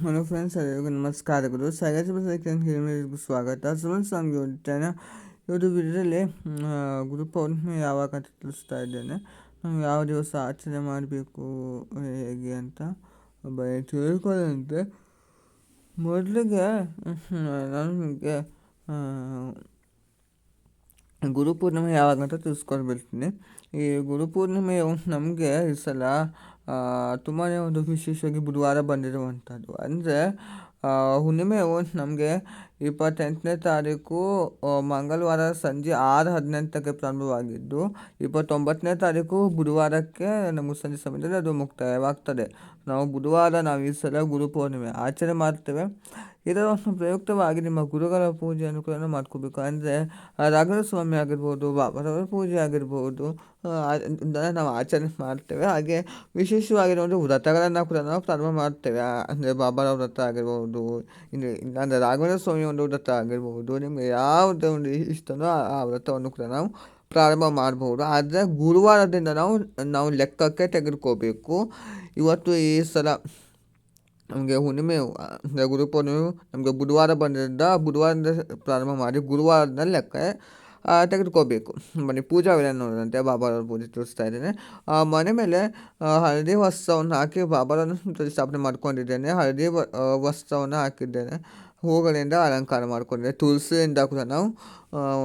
Hello friends, ಎಲ್ಲರಿಗೂ ನಮಸ್ಕಾರಗಳು. ಸಾಗರ ಎಲ್ಲರಿಗೂ ಸ್ವಾಗತ. ಸುಮನ್ ಸ್ವಾಮಿ ಹೊರಟಾನೆ. ಇವತ್ತು ವಿಡಿಯೋದಲ್ಲಿ ಗುರು ಪೌರ್ಣಿಮೆ ಯಾವಾಗ ಅಂತ ತಿಳಿಸ್ತಾ ಇದ್ದೇನೆ. ನಾವು ಯಾವ ದಿವಸ ಆಚರಣೆ ಮಾಡಬೇಕು ಹೇಗೆ ಅಂತ ತಿಳ್ಕೊಳ್ಳೋದಂತೆ. ಮೊದಲಿಗೆ ನಾನು ನಿಮಗೆ ಗುರುಪೂರ್ಣಿಮೆ ಯಾವಾಗ ಅಂತ ತಿಳಿಸ್ಕೊಡ್ಬಿಡ್ತೀನಿ. ಈ ಗುರುಪೂರ್ಣಿಮೆಯು ನಮಗೆ ಈ ಸಲ ತುಂಬಾ ಒಂದು ವಿಶೇಷವಾಗಿ ಬುಧವಾರ ಬಂದಿರುವಂಥದ್ದು. ಅಂದರೆ ಹುಣ್ಣಿಮೆಯು ನಮಗೆ 28ನೇ ತಾರೀಕು ಮಂಗಳವಾರ ಸಂಜೆ 6:18ಕ್ಕೆ ಪ್ರಾರಂಭವಾಗಿದ್ದು 29ನೇ ತಾರೀಕು ಬುಧವಾರಕ್ಕೆ ನಮಗೆ ಸಂಜೆ ಸಮಯದಲ್ಲಿ ಅದು ಮುಕ್ತಾಯವಾಗ್ತದೆ. ನಾವು ಈ ಸಲ ಗುರುಪೂರ್ಣಿಮೆ ಆಚರಣೆ ಮಾಡ್ತೇವೆ. ಇದರ ಪ್ರಯುಕ್ತವಾಗಿ ನಿಮ್ಮ ಗುರುಗಳ ಪೂಜೆಯನ್ನು ಕೂಡ ಮಾಡ್ಕೋಬೇಕು. ಅಂದರೆ ರಾಘವೇಂದ್ರ ಸ್ವಾಮಿ ಆಗಿರ್ಬೋದು, ಬಾಬಾರವರ ಪೂಜೆ ಆಗಿರ್ಬೋದು, ನಾವು ಆಚರಣೆ ಮಾಡ್ತೇವೆ. ಹಾಗೆ ವಿಶೇಷವಾಗಿರುವಂಥ ವ್ರತಗಳನ್ನು ಕೂಡ ನಾವು ಪ್ರಾರಂಭ ಮಾಡ್ತೇವೆ. ಅಂದರೆ ಬಾಬಾರವ್ರ ವ್ರತ ಆಗಿರ್ಬೋದು, ಅಂದರೆ ರಾಘವೇಂದ್ರ ಸ್ವಾಮಿ ಒಂದು ವ್ರತ ಆಗಿರ್ಬೋದು, ನಿಮಗೆ ಯಾವುದೇ ಒಂದು ಇಷ್ಟನೋ ಆ ವ್ರತವನ್ನು ಕೂಡ ನಾವು ಪ್ರಾರಂಭ ಮಾಡ್ಬೋದು. ಆದರೆ ಗುರುವಾರದಿಂದ ನಾವು ಲೆಕ್ಕಕ್ಕೆ ತೆಗೆದುಕೋಬೇಕು. ಇವತ್ತು ಈ ಸಲ ನಮಗೆ ಹುಣ್ಣಿಮೆ ಅಂದರೆ ಗುರುಪೂರ್ಣಿಮೆಯು ನಮಗೆ ಬುಧವಾರ ಬಂದಿದ್ದರಿಂದ ಬುಧವಾರದಿಂದ ಪ್ರಾರಂಭ ಮಾಡಿ ಗುರುವಾರದ ಲೆಕ್ಕ ತೆಗೆದುಕೋಬೇಕು. ಬನ್ನಿ ಪೂಜಾ ವಿಧಾನ ನೋಡಿದಂತೆ ಬಾಬಾರವ್ರ ಪೂಜೆ ತಿಳಿಸ್ತಾ ಇದ್ದೇನೆ. ಮನೆ ಮೇಲೆ ಹಳದಿ ವಸ್ತ್ರವನ್ನು ಹಾಕಿ ಬಾಬಾರನ್ನು ಪ್ರತಿಷ್ಠಾಪನೆ ಮಾಡ್ಕೊಂಡಿದ್ದೇನೆ. ಹಳದಿ ವಸ್ತ್ರವನ್ನು ಹಾಕಿದ್ದೇನೆ. ಹೂಗಳಿಂದ ಅಲಂಕಾರ ಮಾಡ್ಕೊಂಡಿದ್ದೇನೆ. ತುಳಸಿಯಿಂದ ಕೂಡ ನಾವು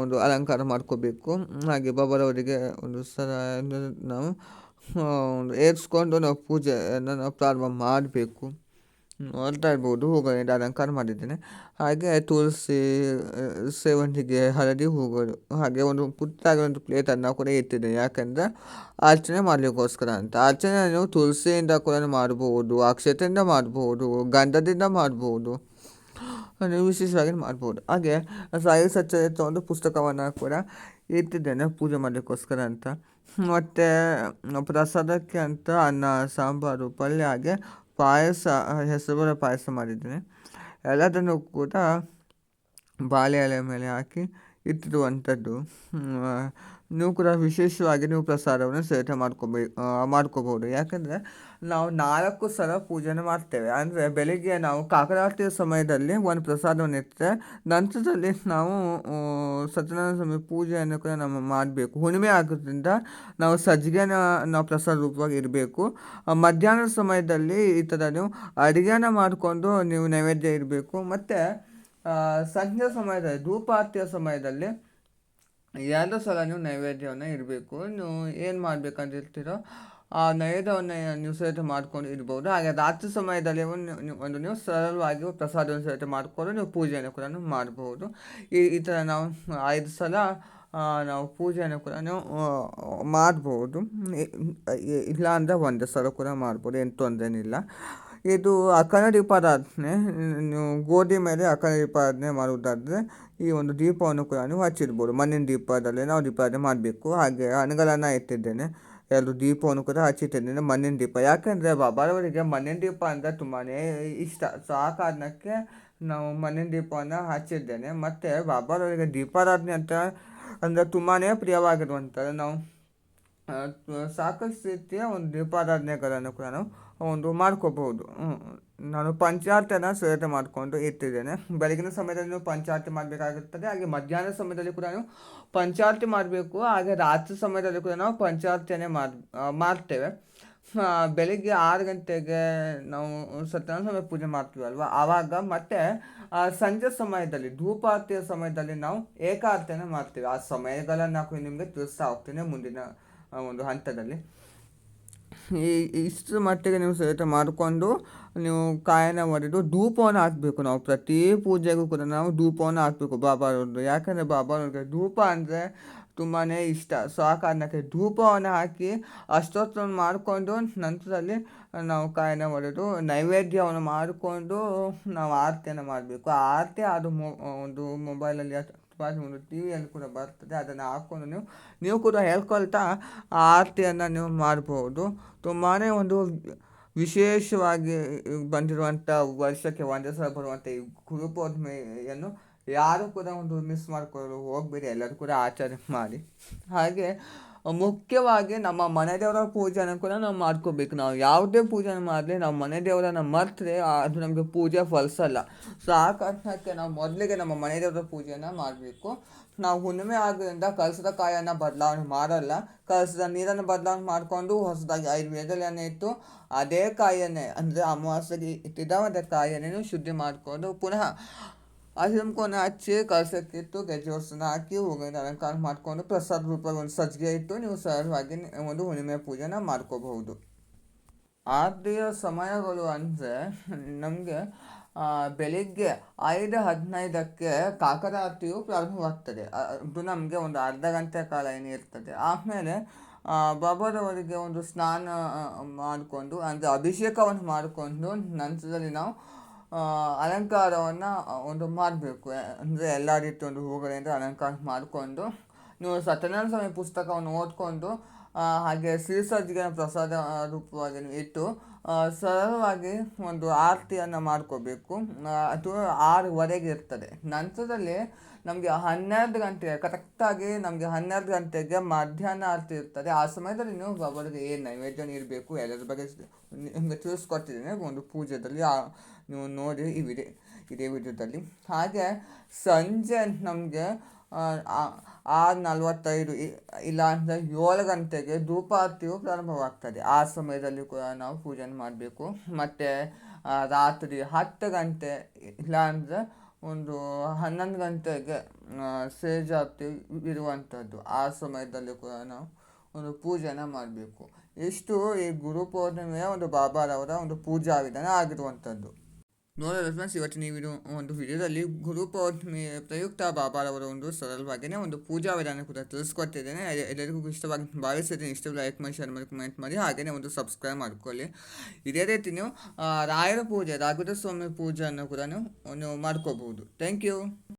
ಒಂದು ಅಲಂಕಾರ ಮಾಡ್ಕೋಬೇಕು. ಹಾಗೆ ಬಾಬಾರವರಿಗೆ ಒಂದು ಸಲ ನಾವು ಏರಿಸ್ಕೊಂಡು ನಾವು ಪೂಜೆಯನ್ನು ನಾವು ಪ್ರಾರಂಭ ಮಾಡಬೇಕು. ನೋಡ್ತಾ ಇರ್ಬೋದು, ಹೂಗಳಿಂದ ಅಲಂಕಾರ ಮಾಡಿದ್ದೇನೆ. ಹಾಗೆ ತುಳಸಿ, ಸೇವಂತಿಗೆ, ಹಳದಿ ಹೂಗಳು, ಹಾಗೆ ಒಂದು ಪುಟ್ಟಾಗಿ ಒಂದು ಪ್ಲೇಟನ್ನು ಕೂಡ ಇಟ್ಟಿದ್ದೇನೆ. ಯಾಕೆಂದರೆ ಅರ್ಚನೆ ಮಾಡಲಿಕ್ಕೋಸ್ಕರ ಅಂತ. ಅರ್ಚನೆ ನೀವು ತುಳಸಿಯಿಂದ ಕೂಡ ಮಾಡ್ಬೋದು, ಅಕ್ಷತೆಯಿಂದ ಮಾಡ್ಬೋದು, ಗಂಧದಿಂದ ಮಾಡ್ಬೋದು, ನೀವು ವಿಶೇಷವಾಗಿ ಮಾಡ್ಬೋದು. ಹಾಗೆ ಸಾಯಿ ಸಚ್ಚರಿತ ಒಂದು ಪುಸ್ತಕವನ್ನು ಕೂಡ ಇಟ್ಟಿದ್ದೇನೆ ಪೂಜೆ ಮಾಡಲಿಕ್ಕೋಸ್ಕರ ಅಂತ. ಮತ್ತು ಪ್ರಸಾದಕ್ಕೆ ಅಂತ ಅನ್ನ, ಸಾಂಬಾರು, ಪಲ್ಯ, ಹಾಗೆ ಪಾಯಸ, ಹೆಸರುಬೇಳೆ ಪಾಯಸ ಮಾಡಿದ್ದೇನೆ. ಎಲ್ಲದನ್ನು ಕೂಡ ಬಾಳೆ ಎಲೆ ಮೇಲೆ ಹಾಕಿ ಇಟ್ಟಿರುವಂಥದ್ದು. ನೀವು ಕೂಡ ವಿಶೇಷವಾಗಿ ನೀವು ಪ್ರಸಾದವನ್ನು ಸೇವನೆ ಮಾಡ್ಕೋಬೋದು. ಯಾಕಂದರೆ ನಾವು 4 ಸಲ ಪೂಜೆನ ಮಾಡ್ತೇವೆ. ಅಂದರೆ ಬೆಳಿಗ್ಗೆ ನಾವು ಕಾಕರಾತಿಯ ಸಮಯದಲ್ಲಿ ಒಂದು ಪ್ರಸಾದವನ್ನು ಇಟ್ಟರೆ, ನಂತರದಲ್ಲಿ ನಾವು ಸತ್ಯನಾರಾಯಣ ಸ್ವಾಮಿ ಪೂಜೆಯನ್ನು ಕೂಡ ನಾವು ಮಾಡಬೇಕು. ಹುಣ್ಣಿಮೆ ಆಗೋದ್ರಿಂದ ನಾವು ಸಜ್ಜಿಗೆನ ನಾವು ಪ್ರಸಾದ ರೂಪವಾಗಿ ಇರಬೇಕು. ಮಧ್ಯಾಹ್ನದ ಸಮಯದಲ್ಲಿ ಈ ಥರ ನೀವು ಅಡುಗೆನ ಮಾಡಿಕೊಂಡು ನೀವು ನೈವೇದ್ಯ ಇರಬೇಕು. ಮತ್ತು ಸಂಜೆ ಸಮಯದಲ್ಲಿ ಧೂಪಾರತಿಯ ಸಮಯದಲ್ಲಿ 2 ಸಲ ನೀವು ನೈವೇದ್ಯವನ್ನು ಇಡಬೇಕು. ನೀವು ಏನು ಮಾಡಬೇಕಂತ ಹೇಳ್ತೀರೋ ಆ ನೈವೇದ್ಯವನ್ನು ನೀವು ಸೇವನೆ ಮಾಡ್ಕೊಂಡು ಇರ್ಬೋದು. ಹಾಗೆ ರಾತ್ರಿ ಸಮಯದಲ್ಲಿ ನೀವು ಸರಳವಾಗಿ ಪ್ರಸಾದವನ್ನು ಸೇವನೆ ಮಾಡಿಕೊಂಡು ನೀವು ಪೂಜೆಯನ್ನು ಕೂಡ ಮಾಡ್ಬೋದು. ಈ ಥರ ನಾವು 5 ಸಲ ನಾವು ಪೂಜೆಯನ್ನು ಕೂಡ ನೀವು ಮಾಡ್ಬೋದು. ಇಲ್ಲಾಂದರೆ 1 ಸಲ ಕೂಡ ಮಾಡ್ಬೋದು, ಏನು ತೊಂದರೆನಿಲ್ಲ. ಇದು ಅಖಂಡ ದೀಪಾರಾಧನೆ. ನೀವು ಗೋಧಿ ಮೇಲೆ ಅಖಂಡ ದೀಪಾರಾಧನೆ ಮಾಡುವುದಾದರೆ ಈ ಒಂದು ದೀಪವನ್ನು ಕೂಡ ನೀವು ಹಚ್ಚಿರ್ಬೋದು. ಮಣ್ಣಿನ ದೀಪದಲ್ಲಿ ನಾವು ದೀಪಾರಾಧನೆ ಮಾಡಬೇಕು. ಹಾಗೆ ಹಣ್ಣುಗಳನ್ನು ಇಟ್ಟಿದ್ದೇನೆ. 2 ದೀಪವನ್ನು ಕೂಡ ಹಚ್ಚಿಟ್ಟಿದ್ದೇನೆ, ಮಣ್ಣಿನ ದೀಪ. ಯಾಕೆಂದರೆ ಬಾಬಾರವರಿಗೆ ಮಣ್ಣಿನ ದೀಪ ಅಂದರೆ ತುಂಬಾ ಇಷ್ಟ. ಸೊ ಆ ಕಾರಣಕ್ಕೆ ನಾವು ಮಣ್ಣಿನ ದೀಪವನ್ನು ಹಚ್ಚಿದ್ದೇನೆ. ಮತ್ತು ಬಾಬಾರವರಿಗೆ ದೀಪಾರಾಧನೆ ಅಂತ ಅಂದರೆ ತುಂಬಾ ಪ್ರಿಯವಾಗಿರುವಂಥದ್ದು. ನಾವು ಸಾಕಷ್ಟು ರೀತಿಯ ಒಂದು ದೀಪಾರಾಧನೆಗಳನ್ನು ಕೂಡ ನಾವು ಒಂದು ಮಾಡ್ಕೋಬಹುದು. ನಾನು ಪಂಚಾರ್ತಿಯನ್ನು ಸೇವನೆ ಮಾಡಿಕೊಂಡು ಇಟ್ಟಿದ್ದೇನೆ. ಬೆಳಗಿನ ಸಮಯದಲ್ಲಿ ನೀವು ಪಂಚಾರ್ತಿ ಮಾಡಬೇಕಾಗುತ್ತದೆ. ಹಾಗೆ ಮಧ್ಯಾಹ್ನ ಸಮಯದಲ್ಲಿ ಕೂಡ ನೀವು ಪಂಚಾರ್ತಿ ಮಾಡಬೇಕು. ಹಾಗೆ ರಾತ್ರಿ ಸಮಯದಲ್ಲಿ ಕೂಡ ನಾವು ಪಂಚಾರ್ತಿಯನ್ನೇ ಮಾಡ್ತೇವೆ. ಬೆಳಿಗ್ಗೆ 6 ಗಂಟೆಗೆ ನಾವು ಸತ್ಯನಾರಾಯಣ ಸ್ವಾಮಿ ಪೂಜೆ ಮಾಡ್ತೀವಲ್ವ, ಆವಾಗ ಮತ್ತು ಸಂಜೆ ಸಮಯದಲ್ಲಿ ಧೂಪಾರತಿಯ ಸಮಯದಲ್ಲಿ ನಾವು ಏಕಾರತಿಯನ್ನು ಮಾಡ್ತೀವಿ. ಆ ಸಮಯಗಳನ್ನು ನಾವು ನಿಮಗೆ ತಿಳಿಸ್ತಾ ಹೋಗ್ತೀನಿ ಮುಂದಿನ ಒಂದು ಹಂತದಲ್ಲಿ. ಇಷ್ಟರ ಮಟ್ಟಿಗೆ ನೀವು ಸೇವನೆ ಮಾಡಿಕೊಂಡು ನೀವು ಕಾಯನ್ನು ಒಡೆದು ಧೂಪವನ್ನು ಹಾಕಬೇಕು. ನಾವು ಪ್ರತಿ ಪೂಜೆಗೂ ಕೂಡ ನಾವು ಧೂಪವನ್ನು ಹಾಕಬೇಕು ಬಾಬಾರವ್ರದ್ದು. ಯಾಕಂದರೆ ಬಾಬಾರವ್ರಿಗೆ ಧೂಪ ಅಂದರೆ ತುಂಬಾ ಇಷ್ಟ. ಸೊ ಆ ಕಾರಣಕ್ಕೆ ಧೂಪವನ್ನು ಹಾಕಿ ಅಷ್ಟೊತ್ತನ್ನು ಮಾಡಿಕೊಂಡು ನಂತರದಲ್ಲಿ ನಾವು ಕಾಯನ್ನು ಒಡೆದು ನೈವೇದ್ಯವನ್ನು ಮಾಡಿಕೊಂಡು ನಾವು ಆರತಿಯನ್ನು ಮಾಡಬೇಕು. ಆ ಆರತಿ ಅದು ಒಂದು ಮೊಬೈಲಲ್ಲಿ ಒಂದು ಟಿ ವಿಯಲ್ಲಿ ಕೂಡ ಬರ್ತದೆ. ಅದನ್ನು ಹಾಕ್ಕೊಂಡು ನೀವು ಕೂಡ ಹೇಳ್ಕೊಳ್ತಾ ಆ ಆರತಿಯನ್ನು ನೀವು ಮಾಡ್ಬೋದು. ತುಂಬಾ ಒಂದು ವಿಶೇಷವಾಗಿ ಬಂದಿರುವಂಥ ವರ್ಷಕ್ಕೆ 1 ಸಲ ಬರುವಂಥ ಈ ಗುರುಪೌರ್ಣಿಮೆಯನ್ನು ಯಾರು ಕೂಡ ಒಂದು ಮಿಸ್ ಮಾಡ್ಕೊಳ್ಳಲು ಹೋಗಬೇಡಿ, ಎಲ್ಲರೂ ಕೂಡ ಆಚರಣೆ ಮಾಡಿ. ಹಾಗೆ ಮುಖ್ಯವಾಗಿ ನಮ್ಮ ಮನೆ ದೇವರ ಪೂಜೆನ ಕೂಡ ನಾವು ಮಾಡ್ಕೋಬೇಕು. ನಾವು ಯಾವುದೇ ಪೂಜೆ ಮಾಡಲಿ ನಾವು ಮನೆ ದೇವರನ್ನ ಮರೆತರೆ ಅದು ನಮಗೆ ಪೂಜೆ ಫಲಿಸಲ್ಲ. ಸೊ ಆ ಕಾರಣಕ್ಕೆ ನಾವು ಮೊದಲಿಗೆ ನಮ್ಮ ಮನೆ ದೇವರ ಪೂಜೆನ ಮಾಡಬೇಕು. ನಾವು ಹುಣ್ಣಿಮೆ ಆಗೋದ್ರಿಂದ ಕಲಸದ ಕಾಯನ್ನು ಬದಲಾವಣೆ ಮಾಡಲ್ಲ. ಕಲಸದ ನೀರನ್ನು ಬದಲಾವಣೆ ಮಾಡಿಕೊಂಡು ಹೊಸದಾಗಿ 5 ವೇದಲೆಯನ್ನು ಇಟ್ಟು ಅದೇ ಕಾಯನ್ನೇ ಅಂದರೆ ಅಮಾವಾಸ್ಯೆಗೆ ಇಟ್ಟಿದ್ದ ಅದೇ ಕಾಯನ್ನೇ ಶುದ್ಧಿ ಮಾಡಿಕೊಂಡು ಪುನಃ ಹಸಿರುಮುಖವನ್ನು ಹಚ್ಚಿ ಕಲಸಕ್ಕಿಟ್ಟು ಗೆಜ್ಜೆ ಹೊಸನ್ನ ಹಾಕಿ ಹೂವಿನ ಅಲಂಕಾರ ಮಾಡಿಕೊಂಡು ಪ್ರಸಾದ ರೂಪದಲ್ಲಿ ಒಂದು ಸಜ್ಜಿಗೆ ಇಟ್ಟು ನೀವು ಸರಳವಾಗಿ ಒಂದು ಹುಣ್ಣಿಮೆ ಪೂಜೆನ ಮಾಡ್ಕೋಬಹುದು. ಆದ್ಯ ಸಮಯಗಳು ಅಂದರೆ ನಮಗೆ ಬೆಳಿಗ್ಗೆ 5:15ಕ್ಕೆ ಕಾಕರ ಆರತಿಯು ಪ್ರಾರಂಭವಾಗ್ತದೆ. ಅದು ನಮಗೆ ಒಂದು ಅರ್ಧ ಗಂಟೆ ಕಾಲ ಏನಿರ್ತದೆ. ಆಮೇಲೆ ಬಾಬಾರವರಿಗೆ ಒಂದು ಸ್ನಾನ ಮಾಡಿಕೊಂಡು ಅಂದರೆ ಅಭಿಷೇಕವನ್ನು ಮಾಡಿಕೊಂಡು ನಂತರದಲ್ಲಿ ನಾವು ಅಲಂಕಾರವನ್ನು ಒಂದು ಮಾಡಬೇಕು. ಅಂದರೆ ಎಲ್ಲ ರೀತಿಯ ಒಂದು ಹೂಗಳಿಂದ ಅಲಂಕಾರ ಮಾಡಿಕೊಂಡು ನೀವು ಸತ್ಯನಾರಾಯಣ ಸ್ವಾಮಿ ಪುಸ್ತಕವನ್ನು ಓದ್ಕೊಂಡು ಹಾಗೆ ಸಿರಿಸಜ್ಜಿಗೆ ಪ್ರಸಾದ ರೂಪವಾಗಿ ಇಟ್ಟು ಸರಳವಾಗಿ ಒಂದು ಆರತಿಯನ್ನು ಮಾಡ್ಕೋಬೇಕು. ಅದು 6:15ಗೆ ಇರ್ತದೆ. ನಂತರದಲ್ಲಿ ನಮಗೆ 12 ಗಂಟೆ ಕರೆಕ್ಟಾಗಿ ನಮಗೆ 12 ಗಂಟೆಗೆ ಮಧ್ಯಾಹ್ನ ಆರತಿ ಇರ್ತದೆ. ಆ ಸಮಯದಲ್ಲಿ ನೀವು ಬಾಬಾರಿಗೆ ಏನು ನೈವೇದ್ಯ ನೀಡಬೇಕು ಎಲ್ಲರ ಬಗ್ಗೆ ನಿಮಗೆ ತಿಳಿಸ್ಕೊಟ್ಟಿದ್ದೇನೆ ಒಂದು ಪೂಜೆಯಲ್ಲಿ. ನೀವು ನೋಡಿ ಇದೇ ವಿಡಿಯೋದಲ್ಲಿ. ಹಾಗೆ ಸಂಜೆ ನಮಗೆ 6:45 ಇಲ್ಲ ಅಂದರೆ 7 ಗಂಟೆಗೆ ಧೂಪಾರತಿಯು ಪ್ರಾರಂಭವಾಗ್ತದೆ. ಆ ಸಮಯದಲ್ಲಿ ಕೂಡ ನಾವು ಪೂಜೆಯನ್ನು ಮಾಡಬೇಕು. ಮತ್ತು ರಾತ್ರಿ 10 ಗಂಟೆ ಇಲ್ಲ ಅಂದರೆ ಒಂದು 11 ಗಂಟೆಗೆ ಸೇಜಾರತಿ ಇರುವಂಥದ್ದು. ಆ ಸಮಯದಲ್ಲಿ ಕೂಡ ನಾವು ಒಂದು ಪೂಜೆನ ಮಾಡಬೇಕು. ಇಷ್ಟು ಈ ಗುರುಪೌರ್ಣಿಮೆಯ ಒಂದು ಬಾಬಾರವರ ಒಂದು ಪೂಜಾ ವಿಧಾನ ಆಗಿರುವಂಥದ್ದು. ನೋಡೋಣ ಫ್ರೆಂಡ್ಸ್, ಇವತ್ತಿನ ಈ ಒಂದು ವಿಡಿಯೋದಲ್ಲಿ ಗುರುಪೌರ್ಣಿಮೆ ಪ್ರಯುಕ್ತ ಬಾಬಾರವರ ಒಂದು ಸರಳವಾಗಿಯೇ ಒಂದು ಪೂಜಾ ವಿಧಾನ ಕೂಡ ತಿಳಿಸ್ಕೊಟ್ಟಿದ್ದೇನೆ. ಎಲ್ಲರಿಗೂ ಇಷ್ಟವಾಗಿ ಭಾವಿಸಿದ್ದೀನಿ. ಇಷ್ಟ ಲೈಕ್ ಮಾಡಿ, ಶೇರ್ ಮಾಡಿ, ಕಮೆಂಟ್ ಮಾಡಿ, ಹಾಗೆಯೇ ಒಂದು ಸಬ್ಸ್ಕ್ರೈಬ್ ಮಾಡ್ಕೊಳ್ಳಿ. ಇದೇ ರೀತಿ ನೀವು ರಾಯರ ಪೂಜೆ, ರಾಘವೇಂದ್ರ ಸ್ವಾಮಿ ಪೂಜೆಯನ್ನು ಕೂಡ ನೀವು ಮಾಡ್ಕೋಬಹುದು. Thank you.